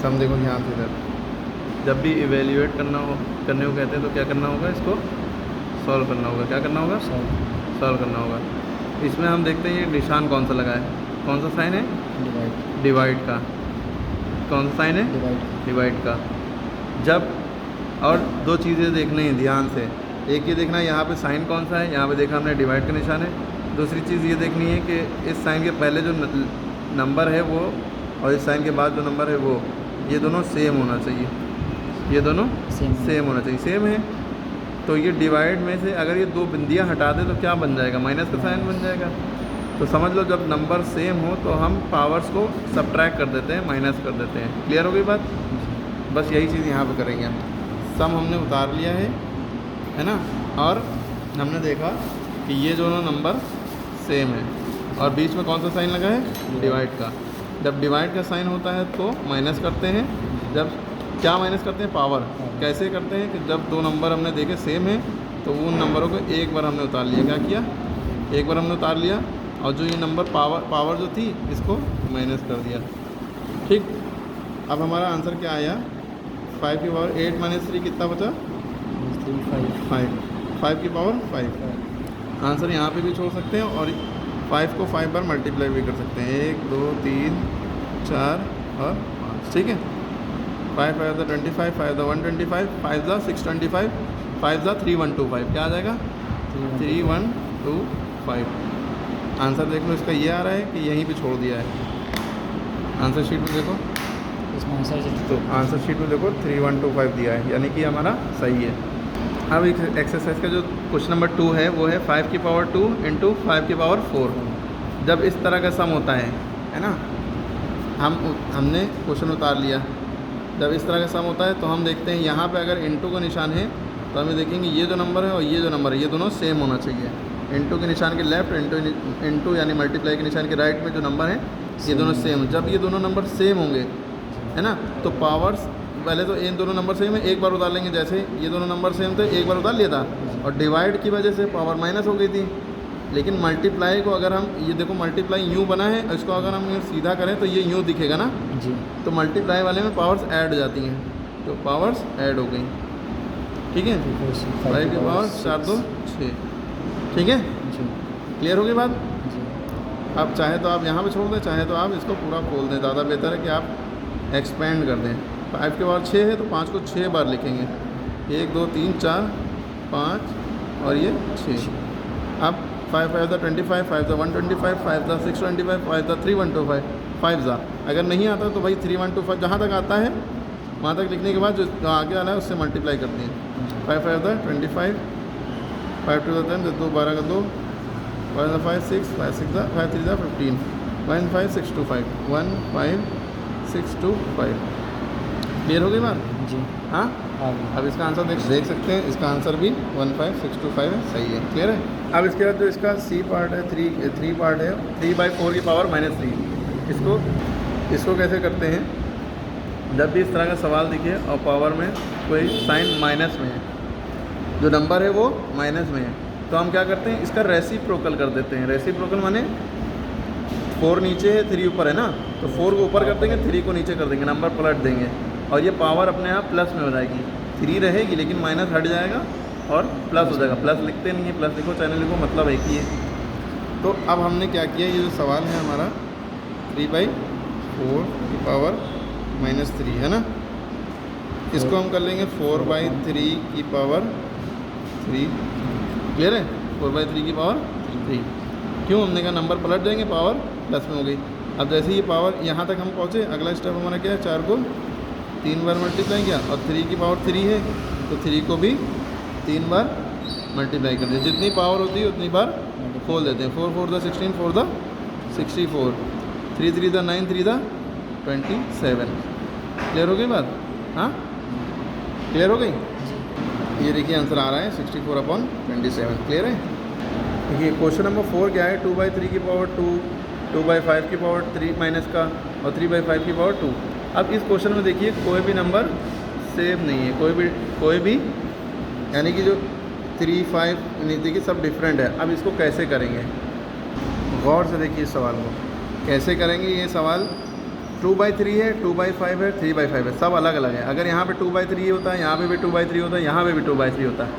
सम देखो ध्यान से इधर, जब भी इवेल्यूएट करने को कहते हैं तो क्या करना होगा, इसको सॉल्व करना होगा। क्या करना होगा, सॉल्व करना होगा। इसमें हम देखते हैं ये निशान कौन सा लगा है, कौन सा साइन है, डिवाइड का। कौन सा साइन है, डिवाइड का। जब और दो चीज़ें देखनी है ध्यान से, एक ये देखना है यहाँ पे साइन कौन सा है, यहाँ पे देखा हमने डिवाइड का निशान है। दूसरी चीज़ ये देखनी है कि इस साइन के पहले जो नंबर है वो और इस साइन के बाद जो नंबर है वो, ये दोनों सेम होना चाहिए, ये दोनों सेम होना चाहिए। सेम है तो ये डिवाइड में से अगर ये दो बिंदियाँ हटा दे तो क्या बन जाएगा, माइनस का साइन बन जाएगा। तो समझ लो जब नंबर सेम हो तो हम पावर्स को सबट्रैक्ट कर देते हैं, माइनस कर देते हैं। क्लियर हो गई बात। बस यही चीज़ यहाँ पे करेंगे हम। सम हमने उतार लिया है ना, और हमने देखा कि ये दोनों नंबर सेम है और बीच में कौन सा साइन लगा है, डिवाइड का। जब डिवाइड का साइन होता है तो माइनस करते हैं। जब क्या माइनस करते हैं, पावर। कैसे करते हैं कि जब दो नंबर हमने देखे सेम है तो उन नंबरों को एक बार हमने उतार लिया। क्या किया, एक बार हमने उतार लिया और जो ये नंबर पावर जो थी इसको माइनस कर दिया। ठीक, अब हमारा आंसर क्या आया, 5 की पावर 8 - 3 कितना बचा, 5 की पावर 5। आंसर यहाँ पे भी छोड़ सकते हैं और 5 को 5 बार मल्टीप्लाई भी कर सकते हैं, 1 2 3 4 और 5। ठीक है, 5 5 25, 5 125, 5 625, 5 3125। क्या आ जाएगा, 3125। आंसर देख लो इसका ये आ रहा है कि यहीं पे छोड़ दिया है। आंसर शीट में देखो, इसमें तो आंसर शीट में देखो 3125 दिया है, यानी कि हमारा सही है। अब एक एक्सरसाइज का जो क्वेश्चन नंबर 2 है वो है 5 की पावर 2 इंटू 5 की पावर 4। जब इस तरह का सम होता है ना, हमने क्वेश्चन उतार लिया। जब इस तरह का सम होता है तो हम देखते हैं यहाँ पे अगर इंटू का निशान है तो हमें देखेंगे ये जो नंबर है और ये जो नंबर है ये दोनों सेम होना चाहिए। इंटू के निशान के लेफ्ट, इंटू यानी मल्टीप्लाई के निशान के राइट में जो नंबर है ये दोनों सेम। जब ये दोनों नंबर सेम होंगे, है ना, तो पावर्स पहले तो इन दोनों नंबर सेम है, एक बार उतार लेंगे। जैसे ये दोनों नंबर सेम थे, एक बार उतार लिया था और डिवाइड की वजह से पावर माइनस हो गई थी। लेकिन मल्टीप्लाई को अगर हम, ये देखो मल्टीप्लाई यूँ बना है, इसको अगर हम यूँ सीधा करें तो ये यूँ दिखेगा ना जी। तो मल्टीप्लाई वाले में पावर्स ऐड हो जाती हैं, तो पावर्स ऐड हो गई। ठीक है, 5 की पावर 4 2 6। ठीक है, क्लियर हो गई बात। अब चाहे तो आप यहाँ पे छोड़ दें, चाहे तो आप इसको पूरा खोल दें। ज़्यादा बेहतर है कि आप एक्सपेंड कर दें। 5 के पावर 6 है तो 5 को 6 बार लिखेंगे, 1 2 3 4 5 और ये 6। अब 5 5 25, 5 125, 5 625, 5 3125, 5 अगर नहीं आता तो भाई 3125 जहाँ तक आता है वहाँ तक लिखने के बाद जो आगे वाला है उससे मल्टीप्लाई करते हैं। 5 5 25, 5 2 10, 2 12 का 2, 5 5 6, 5 6 5 3 15, 1 5 6 2 5, 1 5 6 2 5। क्लियर हो गई बात जी। हाँ, अब इसका आंसर देख सकते हैं। इसका आंसर भी 15625 है, सही है। क्लियर है। अब इसके बाद जो इसका सी पार्ट है, 3 पार्ट है, 3/4 की पावर -3। इसको कैसे करते हैं, जब भी इस तरह का सवाल दिखे और पावर में कोई साइन माइनस में है, जो नंबर है वो माइनस में है, तो हम क्या करते हैं, इसका रेसिप्रोकल कर देते हैं। रेसिप्रोकल माने 4 नीचे है 3 ऊपर है ना, तो 4 को ऊपर कर देंगे, 3 को नीचे कर देंगे, नंबर पलट देंगे और ये पावर अपने आप प्लस में हो जाएगी। 3 रहेगी लेकिन माइनस हट जाएगा और प्लस हो जाएगा। प्लस लिखते नहीं है, प्लस लिखो चाहे लिखो, मतलब एक ही है। तो अब हमने क्या किया, ये जो सवाल है हमारा 3/4 की पावर -3 है ना, इसको हम कर लेंगे 4/3 की पावर 3। क्लियर है, 4/3 की पावर 3। क्यों, हमने कहा नंबर पलट जाएंगे, पावर प्लस में हो गई। अब जैसे ये पावर यहाँ तक हम पहुँचे, अगला स्टेप हमारा क्या है, 4 को 3 बार मल्टीप्लाई किया और 3 की पावर 3 है तो 3 को भी 3 बार मल्टीप्लाई कर दिया। जितनी पावर होती है उतनी बार खोल देते हैं। 4 4 16, 4 64, 3 3 9, 3 27। क्लियर हो गई बात। हाँ, क्लियर हो गई। ये देखिए आंसर आ रहा है 64/27। क्लियर है। देखिए क्वेश्चन नंबर 4 क्या है, 2/3 की पावर 2, 2/5 की पावर 3 माइनस का और 3/5 की पावर 2। अब इस क्वेश्चन में देखिए कोई भी नंबर सेम नहीं है, कोई भी यानी कि जो 3 5 नहीं, देखिए सब डिफरेंट है। अब इसको कैसे करेंगे, गौर से देखिए इस सवाल को कैसे करेंगे। ये सवाल 2/3 है, 2/5 है, 3/5 है, सब अलग अलग है। अगर यहाँ पे 2/3 होता है, यहाँ पे भी 2/3 होता है, यहाँ पे भी 2/3 होता है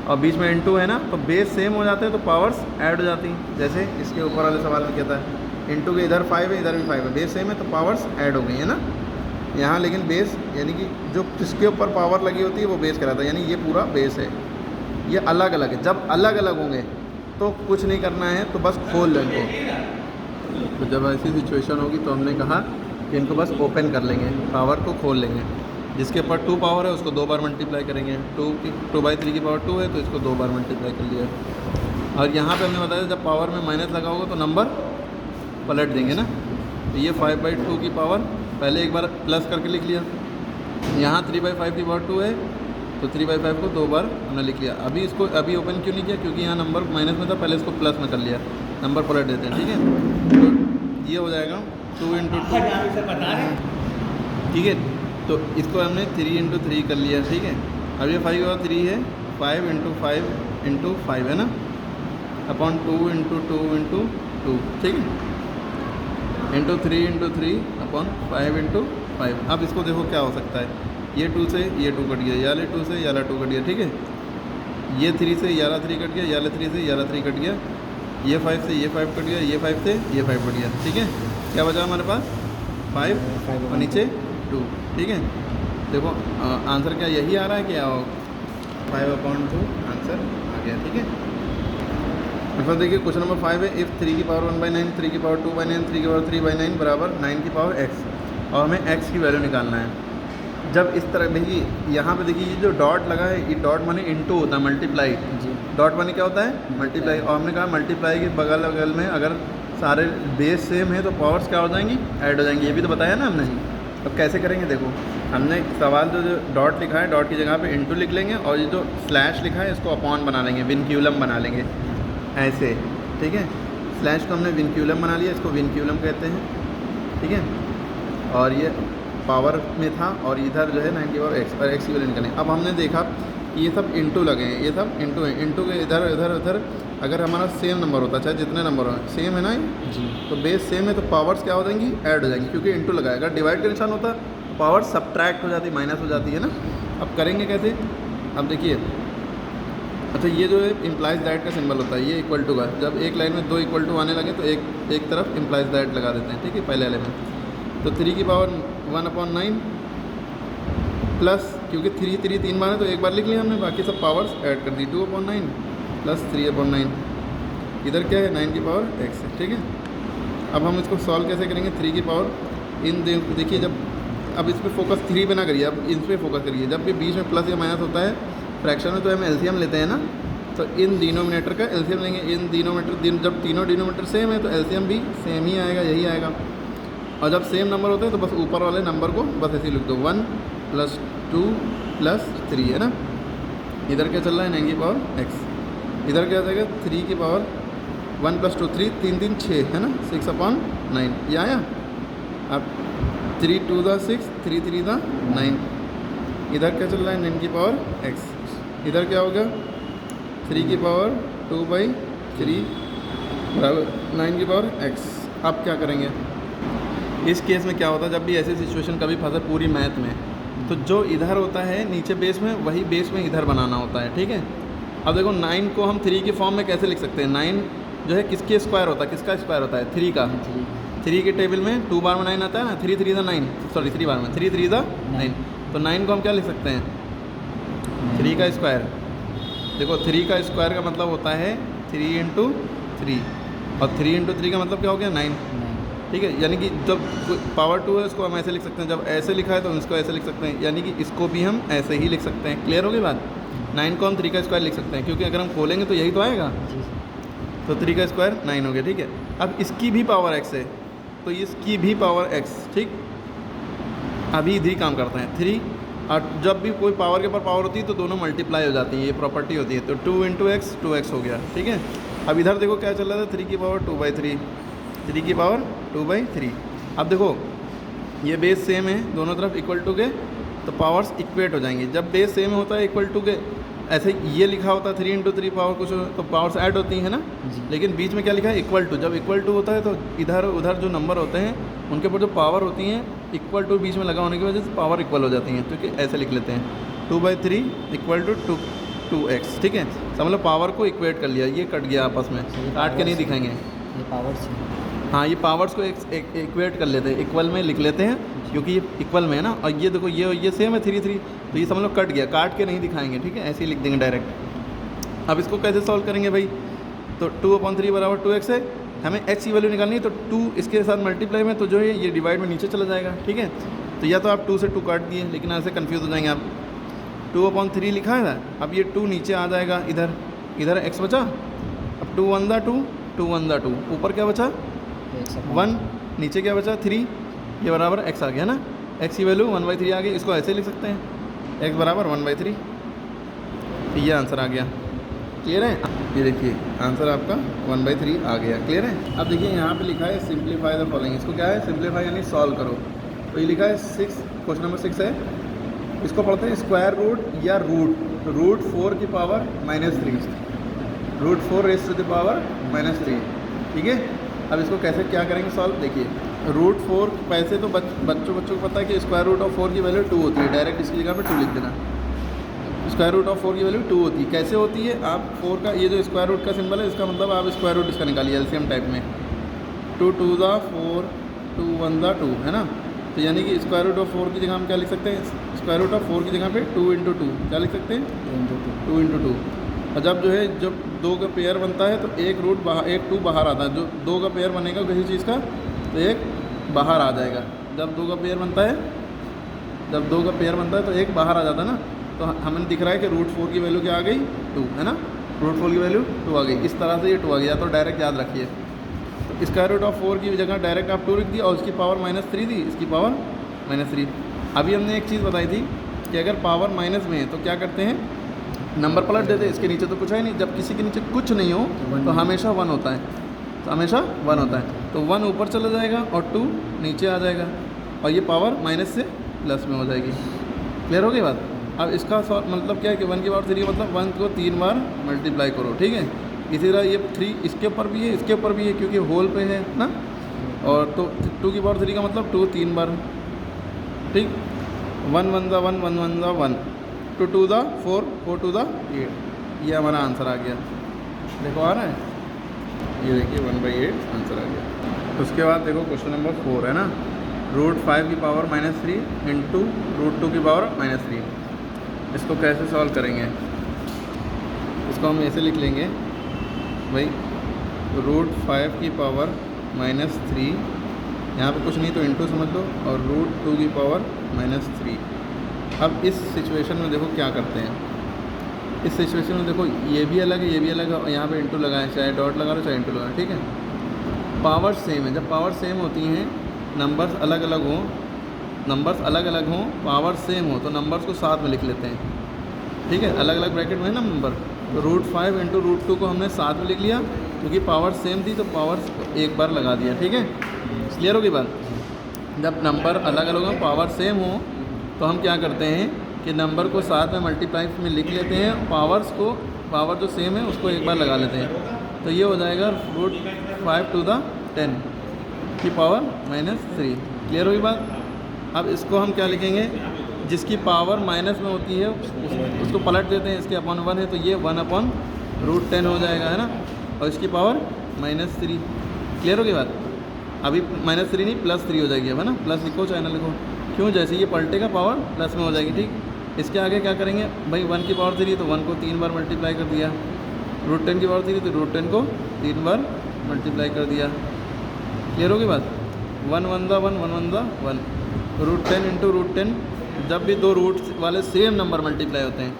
और बीच में इनटू है ना, तो बेस सेम हो जाते हैं तो पावर्स ऐड हो जाती हैं। जैसे इसके ऊपर वाले सवाल में कहता है इनटू के इधर 5 है, इधर भी 5 है, बेस सेम है तो पावर्स ऐड हो गई है ना। यहाँ लेकिन बेस यानी कि जो जिसके ऊपर पावर लगी होती है वो बेस कहलाता है, यानी ये पूरा बेस है, ये अलग अलग है। जब अलग अलग होंगे तो कुछ नहीं करना है, तो बस खोल लो इनको। तो जब ऐसी सिचुएशन होगी तो हमने कहा कि इनको बस ओपन कर लेंगे, पावर को खोल लेंगे। जिसके ऊपर 2 पावर है उसको 2 बार मल्टीप्लाई करेंगे। 2/3 की पावर 2 है तो इसको 2 बार मल्टीप्लाई कर लिया। और यहाँ पे हमने बताया जब पावर में माइनस लगा होगा तो नंबर पलट देंगे ना। तो ये 5/2 की पावर पहले एक बार प्लस करके लिख लिया। यहाँ 3/5 की पावर 2 है तो 3/5 को 2 बार हमने लिख लिया। अभी इसको अभी ओपन क्यों नहीं किया, क्योंकि यहाँ नंबर माइनस में था, पहले इसको प्लस में कर लिया, नंबर पलट देते हैं। ठीक है, तो ये हो जाएगा 2 × 2, ठीक है। तो इसको हमने 3 × 3 कर लिया, ठीक है। अब ये 5 और 3 है, 5 × 5 × 5 है ना, अपॉन 2 × 2 × 2, ठीक है, इंटू 3 × 3 अपॉन 5 × 5। अब इसको देखो क्या हो सकता है, ये 2 से ये 2 कट गया, ये वाले 2 से ये वाला 2 कट गया, ठीक है। ये 3 से ये वाला 3 कट गया, ये वाले 3 से ये वाला 3 कट गया, ये 5 से ये 5 कट गया, ये 5 से ये 5 कट गया, ठीक है। क्या बचा हमारे पास 5 और नीचे 2, ठीक है। देखो आंसर क्या यही आ रहा है, क्या 5/2 आंसर आ गया, ठीक है। मतलब देखिए क्वेश्चन नंबर 5 है, इफ़ 3 की पावर 1/9, 3 की पावर 2/9, 3 की पावर 3/9 बराबर 9 की पावर x, और हमें x की वैल्यू निकालना है। जब इस तरह देखिए यहाँ पे देखिए ये जो डॉट लगा है, ये डॉट माने इनटू होता है, मल्टीप्लाई। डॉट माने क्या होता है, मल्टीप्लाई। और हमने कहा मल्टीप्लाई के बगल बगल में अगर सारे बेस सेम है तो पावर्स क्या हो जाएंगी, ऐड हो जाएंगी। ये भी तो बताया ना हमने। अब कैसे करेंगे देखो, हमने सवाल जो डॉट लिखा है, डॉट की जगह पे इनटू लिख लेंगे, और ये जो स्लैश लिखा है इसको अपॉन बना लेंगे, विनक्यूलम बना लेंगे ऐसे, ठीक है। स्लैश को हमने विनक्यूलम बना लिया, इसको विनक्यूलम कहते हैं, ठीक है। और ये पावर में था और इधर जो है 9 की पावर x, और x की वैल्यू निकालें। अब हमने देखा कि ये सब इनटू लगे हैं, ये सब इनटू है, इनटू के इधर इधर उधर अगर हमारा सेम नंबर होता, चाहे जितने नंबर हो सेम है ना जी, तो बेस सेम है तो पावर्स क्या हो जाएंगी, ऐड हो जाएंगी, क्योंकि इनटू लगा है। अगर डिवाइड का निशान होता तो पावर सब्ट्रैक्ट हो जाती, माइनस हो जाती है ना। अब करेंगे कैसे, अब देखिए, अच्छा ये जो है इम्प्लाइज दैट का सिंबल होता है, ये इक्वल टू का, जब एक लाइन में 2 इक्वल टू आने लगे तो एक तरफ इम्प्लाइज दैट लगा देते हैं, ठीक है, पहले वाले में। तो 3 की पावर 1/9 प्लस, क्योंकि 3 बार है तो एक बार लिख लिया हमने, बाकी सब पावर्स ऐड कर दी, 2/9 प्लस 3/9, इधर क्या है 9 की पावर x है, ठीक है। अब हम इसको सॉल्व कैसे करेंगे, 3 की पावर इन देखिए, जब अब इस पर फोकस 3 पे ना करिए, अब इन पर फोकस करिए। जब भी बीच में प्लस या माइनस होता है फ्रैक्शन में तो हम एलसीएम लेते हैं ना, तो इन डिनोमिनेटर का एलसीएम लेंगे। इन डिनोमिनेटर जब तीनों डिनोमिनेटर सेम है तो एलसीएम भी सेम ही आएगा, यही आएगा। और जब सेम नंबर होते हैं तो बस ऊपर वाले नंबर को बस ऐसे लिख दो, 1 + 2 + 3 है ना। इधर क्या चल रहा है 9 की पावर x, इधर क्या आ जाएगा 3 की पावर 1 + 2 3, 3 3 6 है ना, 6/9 ये आया। अब 3 2 दा 6, 3 3 दा 9, इधर क्या चल रहा है 9 की पावर x, इधर क्या होगा 3 की पावर 2/3 बराबर 9 की पावर x। अब क्या करेंगे इस केस में, क्या होता है जब भी ऐसी सिचुएशन कभी फंसे पूरी मैथ में, तो जो इधर होता है नीचे बेस में, वही बेस में इधर बनाना होता है, ठीक है। अब देखो 9 को हम 3 की फॉर्म में कैसे लिख सकते हैं, 9 जो है किसके स्क्वायर होता है, किसका स्क्वायर होता है 3 का। 3 के टेबल में 2 बार में 9 आता है ना, 3 3 9, सॉरी 3 बार में 3 3 9, तो 9 को हम क्या लिख सकते हैं 3 का स्क्वायर। देखो 3 का स्क्वायर का मतलब होता है 3 × 3, और 3 × 3 का मतलब क्या हो गया 9, ठीक है। यानी कि जब पावर 2 है उसको हम ऐसे लिख सकते हैं, जब ऐसे लिखा है तो इसको ऐसे लिख सकते हैं, यानी कि इसको भी हम ऐसे ही लिख सकते हैं। क्लियर हो गई बात। 9 को हम 3 का स्क्वायर लिख सकते हैं, क्योंकि अगर हम खोलेंगे तो यही तो आएगा, तो 3 का स्क्वायर 9 हो गया, ठीक है। अब इसकी भी पावर x है तो इसकी भी पावर x, ठीक। अभी इधर ही काम करते हैं 3, और जब भी कोई पावर के ऊपर पावर होती है तो दोनों मल्टीप्लाई हो जाती है, ये प्रॉपर्टी होती है। तो 2 × x 2x हो गया, ठीक है। अब इधर देखो क्या चल रहा था, 3 की पावर 2/3, 3 की पावर 2/3। अब देखो ये बेस सेम है, दोनों तरफ इक्वल टू के, तो पावर्स इक्वेट हो जाएंगी। जब बेस सेम होता है इक्वल टू के, ऐसे ये लिखा होता है 3 × 3 पावर कुछ, तो पावर्स ऐड होती हैं ना, लेकिन बीच में क्या लिखा है इक्वल टू। जब इक्वल टू होता है तो इधर उधर जो नंबर होते हैं उनके ऊपर जो पावर होती हैं इक्वल टू बीच में लगा होने की वजह से पावर इक्वल हो जाती हैं, तो कि ऐसे लिख लेते हैं 2/3 इक्वल टू 2x, ठीक है। समझ लो पावर को इक्वेट कर लिया, ये कट गया आपस में, काट के नहीं दिखाएंगे। ये पावर्स है। हाँ, ये पावर्स को इक्वेट कर लेते हैं, इक्वल में लिख लेते हैं, क्योंकि ये इक्वल में है ना। और ये देखो ये सेम है 3 3, तो ये समझ लो कट गया, काट के नहीं दिखाएंगे, ठीक है, ऐसे ही लिख देंगे डायरेक्ट। अब इसको कैसे सॉल्व करेंगे भाई, तो 2/3 बराबर 2x है, हमें x की वैल्यू निकालनी है, तो 2 इसके साथ मल्टीप्लाई में, तो जो है ये डिवाइड में नीचे चला जाएगा, ठीक है। तो या तो आप 2 से 2 काट दिए, लेकिन ऐसे कन्फ्यूज़ हो जाएंगे आप। 2/3 लिखा है, अब ये 2 नीचे आ जाएगा, इधर x बचा, अब 2 1 2, 2 1 2, ऊपर क्या बचा 1, नीचे क्या बचा 3, ये बराबर x आ गया ना, x की वैल्यू 1/3 आ गई। इसको ऐसे लिख सकते हैं, x बराबर 1/3, ये आंसर आ गया। क्लियर है, ये देखिए आंसर आपका 1/3 आ गया। क्लियर है। अब देखिए यहाँ पे लिखा है सिंप्लीफाई द फॉलोइंग, इसको क्या है सिंप्लीफाई यानी सॉल्व करो। तो ये लिखा है 6, क्वेश्चन नंबर 6 है, इसको पढ़ते हैं स्क्वायर रूट या रूट 4 की power -3, root 4 raise to the power -3, ठीक है। अब इसको कैसे क्या करेंगे सॉल्व, देखिए रूट 4 पैसे तो बच्चों को पता है कि स्क्वायर रूट ऑफ 4 की वैल्यू 2 होती है, डायरेक्ट इसकी जगह पे 2 लिख देना। स्क्वायर रूट ऑफ 4 की वैल्यू 2 होती है, कैसे होती है, आप 4 का ये जो स्क्वायर रूट का सिंबल है, इसका मतलब आप स्क्वायर रूट इसका निकालिए एलसीएम टाइप में, 2 2 4, 2 1 2, है ना। तो यानी कि स्क्वायर रूट ऑफ 4 की जगह हम क्या लिख सकते हैं, स्क्वायर रूट ऑफ 4 की जगह पे 2 × 2 क्या लिख सकते हैं 2 × 2। और जब जो है जब 2 का पेयर बनता है तो एक रूट बाहर, एक 2 बाहर आता है, जो 2 का पेयर बनेगा किसी चीज़ का तो एक बाहर आ जाएगा। जब 2 का पेयर बनता है, जब 2 का पेयर बनता है तो एक बाहर आ जाता है ना। तो हमें दिख रहा है कि रूट 4 की वैल्यू क्या आ गई 2, है ना, रूट 4 की वैल्यू 2 आ गई। इस तरह से ये 2 आ गया, तो डायरेक्ट याद रखिए, तो स्क्वायर रूट ऑफ 4 की जगह डायरेक्ट आप 2 लिख दिया और उसकी पावर -3 दी, इसकी पावर -3। अभी हमने एक चीज़ बताई थी कि अगर पावर माइनस में है तो क्या करते हैं, नंबर पलट देते हैं, इसके नीचे तो कुछ है नहीं, जब किसी के नीचे कुछ नहीं हो तो हमेशा 1 होता है, तो हमेशा 1 होता है, तो 1 ऊपर चला जाएगा और 2 नीचे आ जाएगा, और ये पावर माइनस से प्लस में हो जाएगी। क्लियर हो गई बात। अब इसका मतलब क्या है कि 1 की पावर 3 मतलब 1 को 3 बार मल्टीप्लाई करो, ठीक है। इसी तरह ये 3 इसके ऊपर भी है, इसके ऊपर भी है, क्योंकि होल पे है ना। और तो 2 की पावर 3 का मतलब 2 3 बार, ठीक। 1 1 1 1 1 1, 2 2 4, 4 2 8, ये हमारा आंसर आ गया। देखो आ रहा है, ये देखिए 1/8 आंसर आ गया। उसके बाद देखो क्वेश्चन नंबर 4 है ना, रूट 5 की पावर -3 इंटू रूट 2 की पावर -3, इसको कैसे सॉल्व करेंगे, इसको हम ऐसे लिख लेंगे भाई, रूट 5 की पावर -3, यहाँ पे कुछ नहीं तो इंटू समझ लो, और रूट 2 की पावर -3। अब इस सिचुएशन में देखो क्या करते हैं, इस सिचुएशन में देखो ये भी अलग है, ये भी अलग है, और यहाँ पे इंटू लगाएं, चाहे डॉट लगा लो चाहे इंटू लगाएं, ठीक है। पावर सेम है, जब पावर सेम होती हैं, नंबर्स अलग अलग हों, नंबर्स अलग अलग हों, पावर सेम हो, तो नंबर्स को साथ में लिख लेते हैं, ठीक है। अलग अलग ब्रैकेट में है ना नंबर, तो रूट 5 इंटू रूट 2 को हमने साथ में लिख लिया, क्योंकि पावर सेम थी तो पावर एक बार लगा दिया, ठीक है। क्लियर होगी बात। जब नंबर अलग अलग हों, पावर सेम हो, तो हम क्या करते हैं कि नंबर को साथ में मल्टीप्लाई में लिख लेते हैं, पावर्स को, पावर जो सेम है उसको एक बार लगा लेते हैं, तो ये हो जाएगा रूट 5 to the 10 की पावर -3। क्लियर होगी बात। अब इसको हम क्या लिखेंगे, जिसकी पावर माइनस में होती है उसको पलट देते हैं, इसके अपॉन 1 है तो ये 1/√10 हो जाएगा, है ना, और इसकी पावर -3। क्लियर होगी बात। अभी -3 नहीं +3 हो जाएगी, अब है ना, प्लस लिखो चाहे ना लिखो, क्यों, जैसे ये पलटेगा पावर प्लस में हो जाएगी, ठीक। इसके आगे क्या करेंगे भाई, 1 की पावर 3 तो 1 को 3 बार मल्टीप्लाई कर दिया, √10 की पावर 3 तो √10 को 3 बार मल्टीप्लाई कर दिया। क्लियर होगी बात। 1 1 1 1 1 1, √10 इंटू √10, जब भी दो रूट वाले सेम नंबर मल्टीप्लाई होते हैं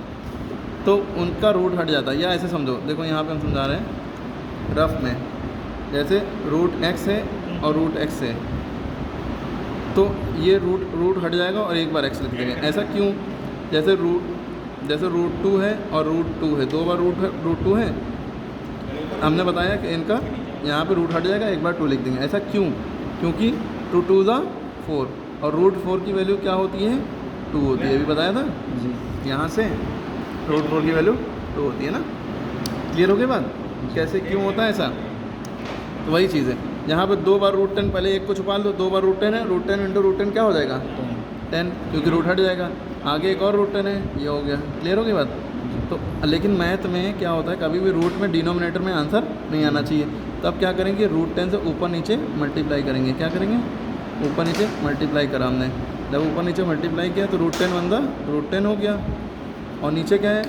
तो उनका रूट हट जाता है, या ऐसे समझो, देखो यहाँ पे हम समझा रहे हैं रफ में, जैसे √x है और √x है, तो ये रूट हट जाएगा और एक बार x लिख देंगे। ऐसा क्यों, जैसे √2 है और √2 है, 2 बार रूट 2 है, हमने बताया कि इनका यहाँ पे रूट हट जाएगा, एक बार 2 लिख देंगे। ऐसा क्यों, क्योंकि 2 2 4, और √4 की वैल्यू क्या होती है 2 होती है, अभी बताया था जी, यहाँ से √4 की वैल्यू 2 होती है ना। क्लियर हो गई बात, कैसे क्यों होता है ऐसा, तो वही चीज़ है। यहाँ पे 2 बार रूट 10, पहले एक को छुपा लो, 2 बार रूट 10 है, रूट 10 इंटू रूट 10 क्या हो जाएगा 10, क्योंकि रूट हट जाएगा। आगे एक और रूट 10 है, ये हो गया। क्लियर हो गई बात। तो लेकिन मैथ में क्या होता है, कभी भी रूट में डिनोमिनेटर में आंसर नहीं आना चाहिए। तो अब क्या करेंगे, रूट 10 से ऊपर नीचे मल्टीप्लाई करेंगे। क्या करेंगे, ऊपर नीचे मल्टीप्लाई करा हमने। जब ऊपर नीचे मल्टीप्लाई किया तो रूट 10 बन रूट 10 हो गया, और नीचे क्या है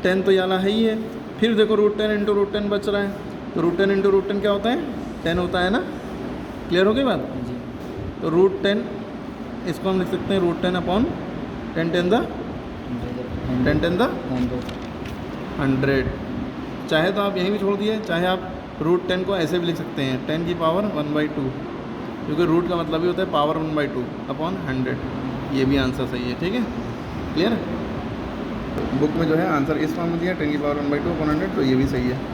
10 तो याला है ही है। फिर देखो रूट 10 इंटू रूट 10 बच रहा है, तो रूट 10 इंटू रूट 10 क्या होता है 10 होता है ना। क्लियर हो गई बात। जी। तो रूट 10 इसको हम लिख सकते हैं रूट 10 अपॉन 10 10 द 100। चाहे तो आप यहीं भी छोड़ दिए, चाहे आप रूट 10 को ऐसे भी लिख सकते हैं 10 की पावर 1/2, क्योंकि रूट का मतलब ही होता है पावर 1/2 अपॉन 100। ये भी आंसर सही है, ठीक है। क्लियर। बुक में जो है आंसर इस फॉर्म में दिया 10 की पावर 1/2 अपॉन 100, तो ये भी सही है।